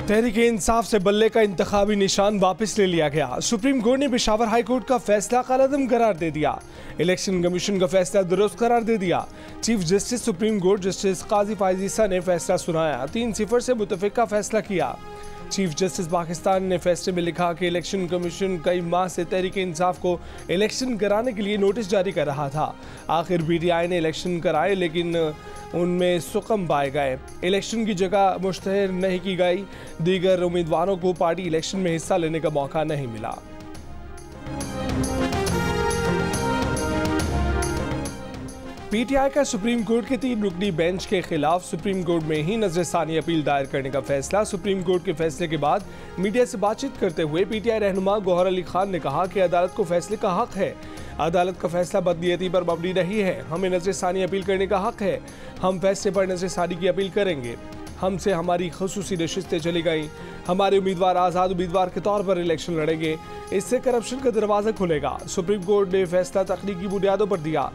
तहरीके इंसाफ से बल्ले का इंतखाबी निशान वापस ले लिया गया। सुप्रीम कोर्ट ने पेशावर हाई कोर्ट का फैसला कालअदम करार दे दिया। इलेक्शन कमीशन का फैसला दुरुस्त करार दे दिया। Chief justice supreme court justice Qazi Faez Isa ने फैसला सुनाया। 3-0 से मुतफिका फैसला किया। चीफ जस्टिस पाकिस्तान ने फैसले में लिखा कि इलेक्शन कमीशन कई माह से तहरीके इंसाफ को इलेक्शन कराने के लिए नोटिस जारी कर रहा था। आखिर PTI ने इलेक्शन कराए, लेकिन उनमें सुकम पाए गए। इलेक्शन की जगह मुश्तहर नहीं की गई। दीगर उम्मीदवारों को पार्टी इलेक्शन में हिस्सा लेने का मौका नहीं मिला। PTI का सुप्रीम कोर्ट के 3 रुकनी बेंच के खिलाफ सुप्रीम कोर्ट में ही नजरसानी अपील दायर करने का फैसला। सुप्रीम कोर्ट के फैसले के बाद मीडिया से बातचीत करते हुए PTI रहनुमा गौहर अली खान ने कहा कि अदालत को फैसले का हक है। अदालत का फैसला बदनीयती पर मबनी नहीं है। हमें नजरसानी अपील करने का हक है। हम फैसले पर नजरसानी की अपील करेंगे। हमसे हमारी खसूसी नशिस्तें चली गईं। हमारे उम्मीदवार आज़ाद उम्मीदवार के तौर पर इलेक्शन लड़ेंगे। इससे करप्शन का दरवाज़ा खुलेगा। सुप्रीम कोर्ट ने फैसला तकनीकी बुनियादों पर दिया।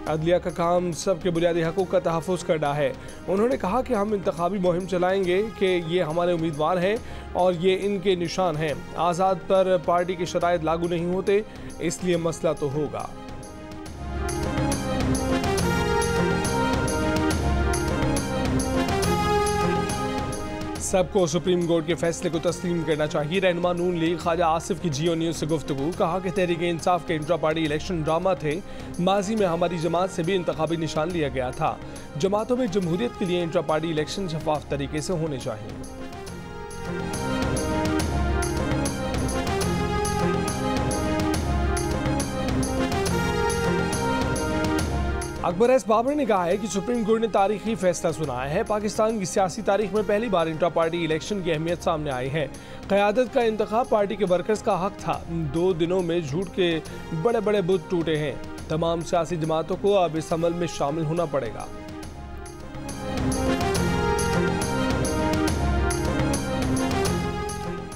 अदलिया का काम सबके बुनियादी हकूक़ का तहफ़्फ़ुज़ करना है। उन्होंने कहा कि हम इंतखाबी मुहिम चलाएंगे कि ये हमारे उम्मीदवार हैं और ये इनके निशान हैं। आज़ाद पर पार्टी के शराइत लागू नहीं होते, इसलिए मसला तो होगा। सबको सुप्रीम कोर्ट के फैसले को तस्लीम करना चाहिए। रहनुमा नून लीग ख्वाजा आसिफ की जियो न्यूज़ से गुफ्तगू। कहा कि तहरीके इंसाफ के इंट्रा पार्टी इलेक्शन ड्रामा थे। माजी में हमारी जमात से भी इंतखाबी निशान लिया गया था। जमातों में जमहूरियत के लिए इंट्रा पार्टी इलेक्शन शफाफ तरीके से होने चाहिए। अकबर एस बाबर ने कहा है कि सुप्रीम कोर्ट ने तारीखी फैसला सुनाया है। पाकिस्तान की सियासी तारीख में पहली बार इंट्रा पार्टी इलेक्शन की अहमियत सामने आई है। क़यादत का इंतखाब पार्टी के वर्कर्स का हक था। 2 दिनों में झूठ के बड़े बड़े बुत टूटे हैं। तमाम सियासी जमातों को अब इस अमल में शामिल होना पड़ेगा।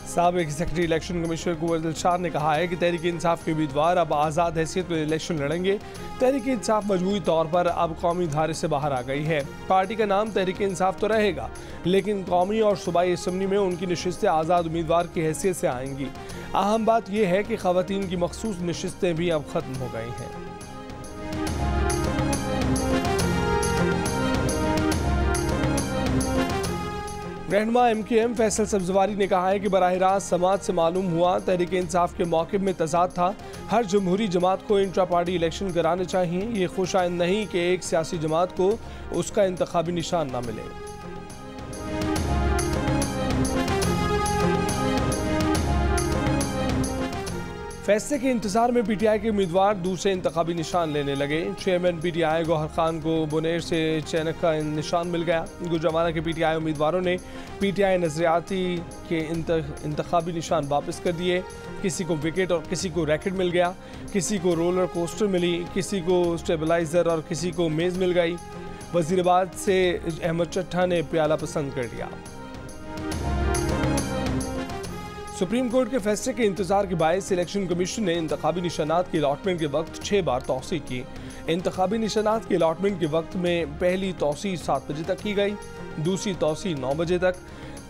साबिक सेक्रेटरी इलेक्शन कमिश्नर कुंवर दिलशाद ने कहा है कि तहरीक इंसाफ के उम्मीदवार अब आज़ाद हैसियत में इलेक्शन लड़ेंगे। तहरीक इंसाफ मजमूई तौर पर अब कौमी धारे से बाहर आ गई है। पार्टी का नाम तहरीक इंसाफ तो रहेगा, लेकिन कौमी और सूबाई असम्बली में उनकी नशिस्तें आज़ाद उम्मीदवार की हैसियत से आएंगी। अहम बात यह है कि ख़वातीन की मखसूस नशिस्तें भी अब ख़त्म हो गई हैं। रहनुमा MKM फैसल सब्जवारी ने कहा है कि बराह रास्त समाज से मालूम हुआ तहरीक इंसाफ के मौक़िफ़ में तज़ाद था। हर जमहूरी जमात को इंट्रा पार्टी इलेक्शन कराने चाहिए। ये खुशाइंद नहीं कि एक सियासी जमात को उसका इंतखाबी निशान ना मिले। फैसले के इंतजार में PTI के उम्मीदवार दूसरे इंतखाबी निशान लेने लगे। चेयरमैन PTI गौहर खान को बुनेर से चैनक का निशान मिल गया। गुजरावाला के PTI उम्मीदवारों ने PTI नजरियाती के इंतखाबी निशान वापस कर दिए। किसी को विकेट और किसी को रैकेट मिल गया, किसी को रोलर कोस्टर मिली, किसी को स्टेबलाइजर और किसी को मेज़ मिल गई। वजीराबाद से अहमद चट्ठा ने प्याला पसंद कर लिया। सुप्रीम कोर्ट के फैसले के इंतजार के बायस इलेक्शन कमीशन ने इंतखाबी निशानात की अलॉटमेंट के वक्त 6 बार तौसी की। इंतखाबी निशानात के अलॉटमेंट के वक्त में पहली तौसी 7 बजे तक की गई, दूसरी तौसी 9 बजे तक,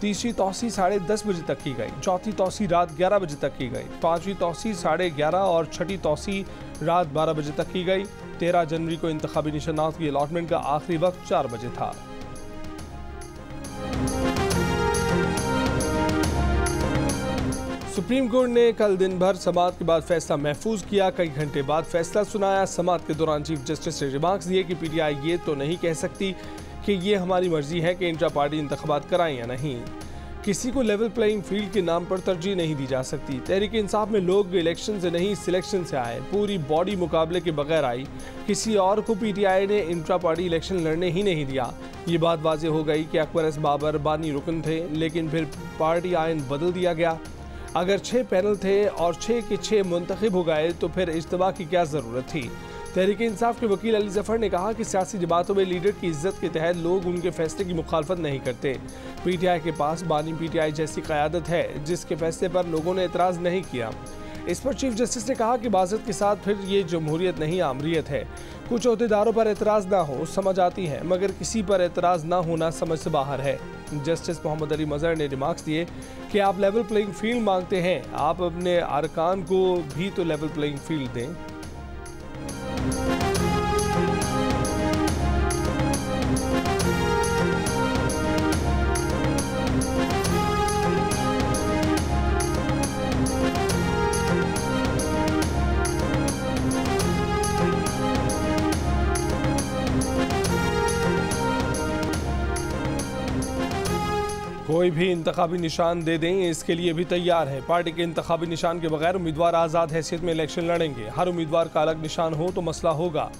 तीसरी तौसी 10:30 बजे तक की गई, चौथी तौसी रात 11 बजे तक की गई, पांचवी तौसी 11:30 और छठी तौसी रात 12 बजे तक की गई। 13 जनवरी को इंतखाबी निशानात की अलॉटमेंट का आखिरी वक्त 4 बजे था। सुप्रीम कोर्ट ने कल दिन भर समाअत के बाद फैसला महफूज किया। कई घंटे बाद फैसला सुनाया। समाअत के दौरान चीफ जस्टिस ने रिमार्क्स दिए कि PTI ये तो नहीं कह सकती कि ये हमारी मर्जी है कि इंट्रा पार्टी इंतखाबात कराएं या नहीं। किसी को लेवल प्लेइंग फील्ड के नाम पर तरजीह नहीं दी जा सकती। तहरीक इंसाफ में लोग इलेक्शन से नहीं सिलेक्शन से आए। पूरी बॉडी मुकाबले के बगैर आई। किसी और को PTI ने इंट्रा पार्टी इलेक्शन लड़ने ही नहीं दिया। ये बात वाज़ेह हो गई कि अकबर एस बाबर बानी रुकन थे, लेकिन फिर पार्टी आइन बदल दिया गया। अगर 6 पैनल थे और 6 के 6 मुंतखब हो गए तो फिर इज्तिमा की क्या ज़रूरत थी। तहरीक इंसाफ के वकील अली जफ़र ने कहा कि सियासी जमातों में लीडर की इज्जत के तहत लोग उनके फैसले की मुखालफत नहीं करते। PTI के पास बानी PTI जैसी क़यादत है जिसके फैसले पर लोगों ने एतराज़ नहीं किया। इस पर चीफ जस्टिस ने कहा कि माज़रत के साथ फिर ये जमहूरियत नहीं आमरीत है। कुछ ओहदेदारों पर एतराज़ ना हो समझ आती है, मगर किसी पर एतराज़ ना होना समझ से बाहर है। जस्टिस मोहम्मद अली मजहर ने रिमार्क्स दिए कि आप लेवल प्लेइंग फील्ड मांगते हैं, आप अपने अरकान को भी तो लेवल प्लेइंग फील्ड दें। कोई भी इंतखाबी निशान दे दें, इसके लिए भी तैयार है। पार्टी के इंतखाबी निशान के बगैर उम्मीदवार आज़ाद हैसियत में इलेक्शन लड़ेंगे। हर उम्मीदवार का अलग निशान हो तो मसला होगा।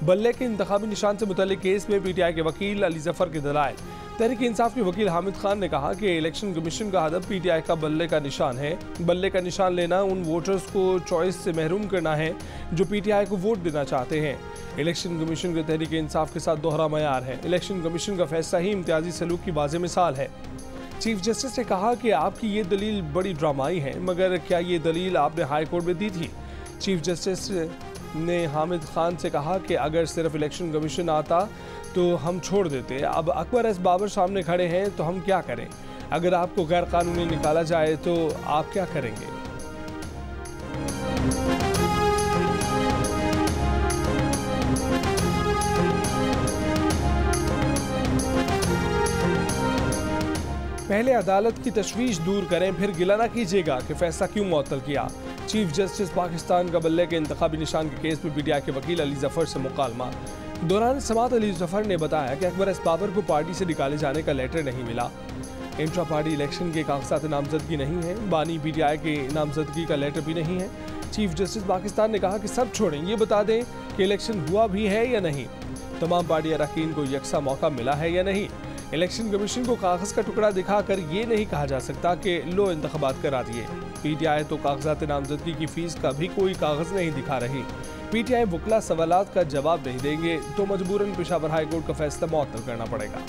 बल्ले के इंतखाबी निशान से मुतल्लिक केस में पीटीआई के वकील अली जफर के दलाइल। तहरीक इंसाफ के वकील हामिद खान ने कहा कि इलेक्शन कमीशन का हदफ पीटीआई का बल्ले का निशान है। बल्ले का निशान लेना उन वोटर्स को चॉइस से महरूम करना है जो पीटीआई को वोट देना चाहते हैं। इलेक्शन कमीशन के तहरीक इंसाफ के साथ दोहरा मयार है। इलेक्शन कमीशन का फैसला ही इम्तियाजी सलूक की वाज़ेह मिसाल है। चीफ जस्टिस ने कहा कि आपकी ये दलील बड़ी ड्रामाई है, मगर क्या ये दलील आपने हाई कोर्ट में दी थी? चीफ जस्टिस ने हामिद खान से कहा कि अगर सिर्फ इलेक्शन कमीशन आता तो हम छोड़ देते। अब अकबर एस बाबर सामने खड़े हैं तो हम क्या करें? अगर आपको गैर कानूनी निकाला जाए तो आप क्या करेंगे? पहले अदालत की तशवीश दूर करें, फिर गिला ना कीजिएगा कि फैसला क्यों मुअत्तल किया। चीफ जस्टिस पाकिस्तान का बल्ले के इंतखाबी निशान के केस में पीटीआई के वकील अली जफर से मुकालमा। दौरान समाअत अली जफर ने बताया कि अकबर एस बाबर को पार्टी से निकाले जाने का लेटर नहीं मिला। इंट्रा पार्टी इलेक्शन के कागजात नामजदगी नहीं है, बानी पीटीआई के नामजदगी का लेटर भी नहीं है। चीफ जस्टिस पाकिस्तान ने कहा कि सब छोड़ें, ये बता दें कि इलेक्शन हुआ भी है या नहीं, तमाम पार्टी अरकान को यकसा मौका मिला है या नहीं। इलेक्शन कमीशन को कागज का टुकड़ा दिखाकर ये नहीं कहा जा सकता कि लो इंतखाबात करा दिए। पीटीआई तो कागजात नामजदगी की फीस का भी कोई कागज नहीं दिखा रही। पीटीआई वकला सवालात का जवाब नहीं देंगे तो मजबूरन पेशावर हाई कोर्ट का फैसला मुअत्तल करना पड़ेगा।